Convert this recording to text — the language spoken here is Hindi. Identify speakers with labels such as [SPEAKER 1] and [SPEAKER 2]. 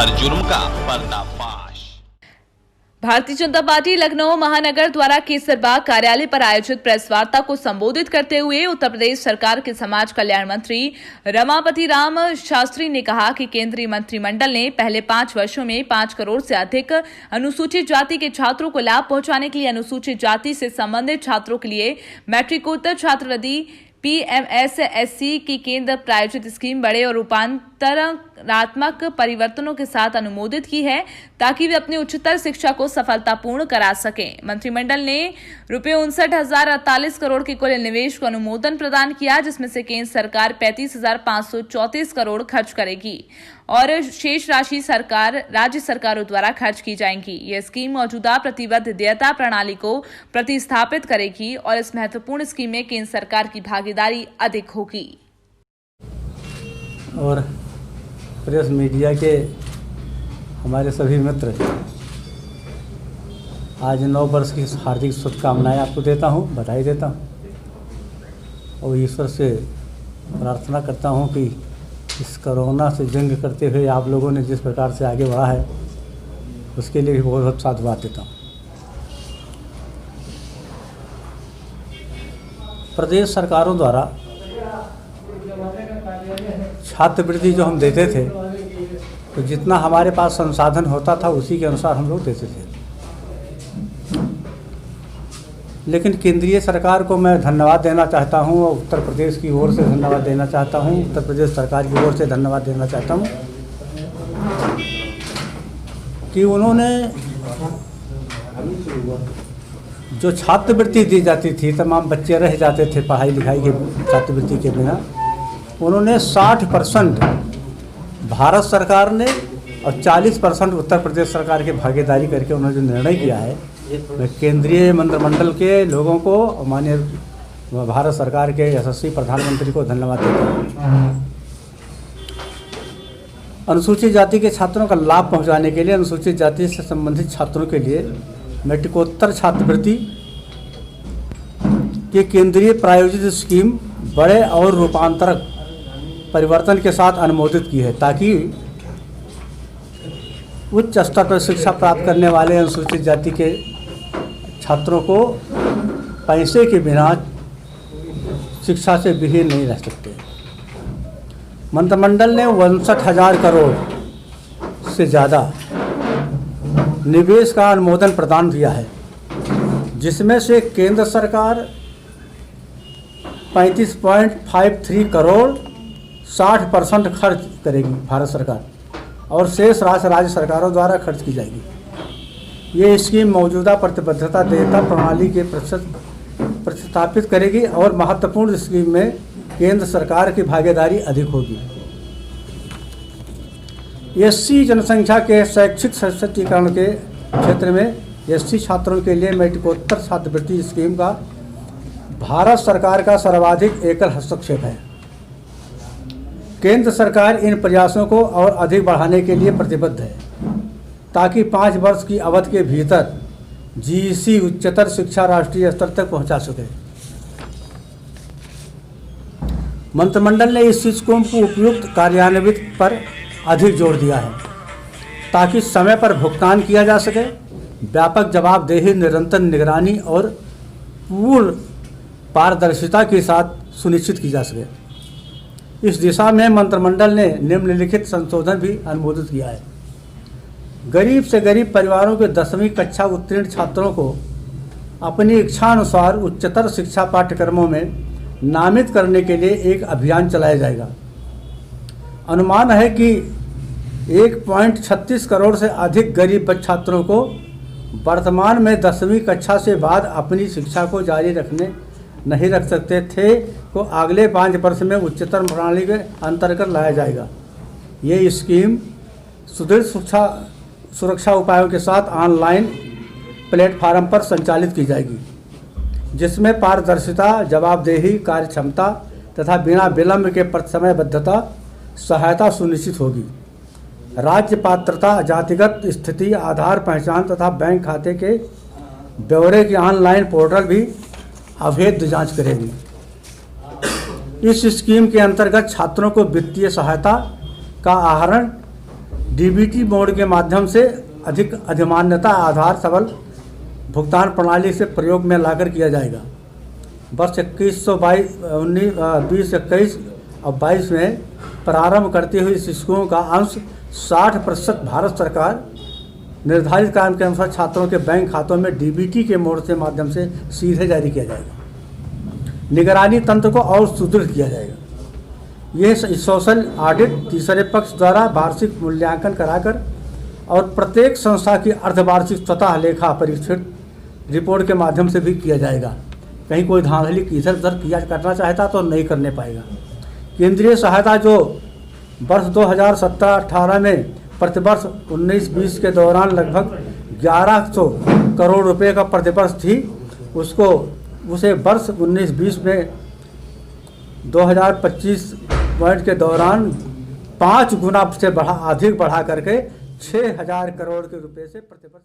[SPEAKER 1] हर जुर्म का पर्दाफाश।
[SPEAKER 2] भारतीय जनता पार्टी लखनऊ महानगर द्वारा केसरबाग कार्यालय पर आयोजित प्रेस वार्ता को संबोधित करते हुए उत्तर प्रदेश सरकार के समाज कल्याण मंत्री रमापति राम शास्त्री ने कहा कि केंद्रीय मंत्रिमंडल ने पहले 5 वर्षों में 5 करोड़ से अधिक अनुसूचित जाति के छात्रों को लाभ पहुंचाने के लिए अनुसूचित जाति से संबंधित छात्रों के लिए मैट्रिकोत्तर छात्रवृत्ति PMSSC की केंद्र प्रायोजित स्कीम बड़े और रूपांतरात्मक परिवर्तनों के साथ अनुमोदित की है ताकि वे अपनी उच्चतर शिक्षा को सफलतापूर्ण करा सकें। मंत्रिमंडल ने ₹59,048 करोड़ के कुल निवेश को अनुमोदन प्रदान किया, जिसमें से केंद्र सरकार 35,534 करोड़ खर्च करेगी और शेष राशि राज्य सरकारों द्वारा खर्च की जाएगी। यह स्कीम मौजूदा प्रतिबद्ध देयता प्रणाली को प्रतिस्थापित करेगी और इस महत्वपूर्ण स्कीम में केंद्र सरकार की भागीदारी अधिक होगी।
[SPEAKER 3] और प्रेस मीडिया के हमारे सभी मित्र, आज 9 वर्ष की हार्दिक शुभकामनाएं आपको देता हूं, बधाई देता हूं और ईश्वर से प्रार्थना करता हूं कि इस कोरोना से जंग करते हुए आप लोगों ने जिस प्रकार से आगे बढ़ा है उसके लिए भी बहुत बहुत साधुवाद देता हूँ। प्रदेश सरकारों द्वारा छात्रवृत्ति जो हम देते थे तो जितना हमारे पास संसाधन होता था उसी के अनुसार हम लोग देते थे, लेकिन केंद्रीय सरकार को मैं धन्यवाद देना चाहता हूं और उत्तर प्रदेश की ओर से धन्यवाद देना चाहता हूं, उत्तर प्रदेश सरकार की ओर से धन्यवाद देना चाहता हूं कि उन्होंने जो छात्रवृत्ति दी जाती थी, तमाम बच्चे रह जाते थे पढ़ाई लिखाई के छात्रवृत्ति के बिना, उन्होंने 60% भारत सरकार ने और 40% उत्तर प्रदेश सरकार की भागीदारी करके उन्होंने जो निर्णय किया है, मैं केंद्रीय मंत्रिमंडल के लोगों को और माननीय भारत सरकार के यशस्वी प्रधानमंत्री को धन्यवाद देता हूँ। अनुसूचित जाति के छात्रों का लाभ पहुंचाने के लिए अनुसूचित जाति से संबंधित छात्रों के लिए मैट्रिकोत्तर छात्रवृत्ति की केंद्रीय प्रायोजित स्कीम बड़े और रूपांतरक परिवर्तन के साथ अनुमोदित की है ताकि उच्च स्तर पर शिक्षा प्राप्त करने वाले अनुसूचित जाति के छात्रों को पैसे के बिना शिक्षा से विहीन नहीं रह सकते। मंत्रिमंडल ने 59,000 करोड़ से ज़्यादा निवेश का अनुमोदन प्रदान किया है, जिसमें से केंद्र सरकार 35.53 करोड़ 60% खर्च करेगी भारत सरकार और शेष राशि राज्य सरकारों द्वारा खर्च की जाएगी। ये स्कीम मौजूदा प्रतिबद्धता देयता प्रणाली के प्रतिस्थापित करेगी और महत्वपूर्ण स्कीम में केंद्र सरकार की भागीदारी अधिक होगी। एससी जनसंख्या के शैक्षिक सशक्तिकरण के क्षेत्र में एससी छात्रों के लिए मैट्रिकोत्तर छात्रवृत्ति स्कीम का भारत सरकार का सर्वाधिक एकल हस्तक्षेप है। केंद्र सरकार इन प्रयासों को और अधिक बढ़ाने के लिए प्रतिबद्ध है ताकि 5 वर्ष की अवधि के भीतर जीईसी उच्चतर शिक्षा राष्ट्रीय स्तर तक पहुंचा सके। मंत्रिमंडल ने इस स्कीम को उपयुक्त कार्यान्वित पर अधिक जोर दिया है ताकि समय पर भुगतान किया जा सके, व्यापक जवाबदेही, निरंतर निगरानी और पूर्ण पारदर्शिता के साथ सुनिश्चित की जा सके। इस दिशा में मंत्रिमंडल ने निम्नलिखित संशोधन भी अनुमोदित किया है। गरीब से गरीब परिवारों के 10वीं कक्षा उत्तीर्ण छात्रों को अपनी इच्छानुसार उच्चतर शिक्षा पाठ्यक्रमों में नामित करने के लिए एक अभियान चलाया जाएगा। अनुमान है कि 1.36 करोड़ से अधिक गरीब छात्रों को वर्तमान में 10वीं कक्षा से बाद अपनी शिक्षा को जारी नहीं रख सकते थे को अगले 5 वर्ष में उच्चतर प्रणाली के अंतर्गत लाया जाएगा। ये स्कीम सुदृढ़ सुरक्षा उपायों के साथ ऑनलाइन प्लेटफार्म पर संचालित की जाएगी, जिसमें पारदर्शिता, जवाबदेही, कार्यक्षमता तथा बिना विलंब के समयबद्धता सहायता सुनिश्चित होगी। राज्य पात्रता, जातिगत स्थिति, आधार पहचान तथा बैंक खाते के ब्यौरे की ऑनलाइन पोर्टल भी अवैध जांच करेगी। इस स्कीम के अंतर्गत छात्रों को वित्तीय सहायता का आहरण डीबीटी मोड के माध्यम से अधिक अधिमान्यता आधार सबल भुगतान प्रणाली से प्रयोग में लाकर किया जाएगा। वर्ष 2021 और 22 में प्रारंभ करती हुई इस स्कीम का अंश 60% भारत सरकार निर्धारित काम के अनुसार छात्रों के बैंक खातों में डीबीटी के मोड के माध्यम से सीधे जारी किया जाएगा। निगरानी तंत्र को और सुदृढ़ किया जाएगा। यह सोशल ऑडिट तीसरे पक्ष द्वारा वार्षिक मूल्यांकन कराकर और प्रत्येक संस्था की अर्धवार्षिक स्वतः लेखा परीक्षित रिपोर्ट के माध्यम से भी किया जाएगा। कहीं कोई धांधली इधर उधर किया करना चाहता तो नहीं करने पाएगा। केंद्रीय सहायता जो वर्ष 2017-18 में प्रतिवर्ष 19-20 के दौरान लगभग 1100 करोड़ रुपए का प्रतिवर्ष थी, उसे वर्ष 19-20 में 2025 के दौरान 5 गुना से अधिक बढ़ा करके 6000 करोड़ के रुपए से प्रतिवर्ष